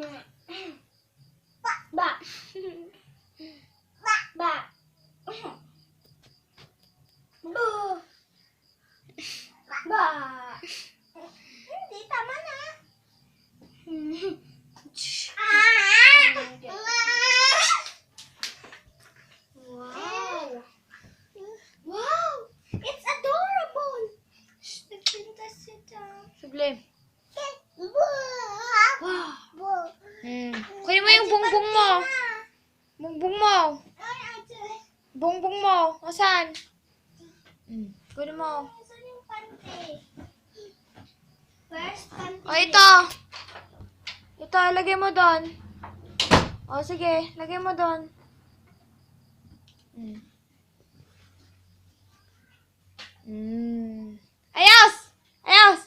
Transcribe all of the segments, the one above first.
Ba. Ba. Ba. Bu. Ba. Hindi, tama na. Wow. Wow. It's adorable. Shh, nagpinta siya. Sublime. Wow. Kunin mo yung bongbong mo. Bongbong mo. Bongbong mo. Asan? Kunin mo. Saan yung panty? Where's panty? O, ito. Ito, lagay mo doon. O, sige. Lagay mo doon. Ayos! Ayos!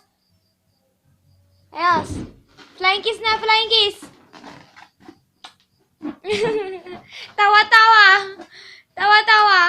Ayos! Flying kiss na, flying kiss! Tawa-tawa! Tawa-tawa!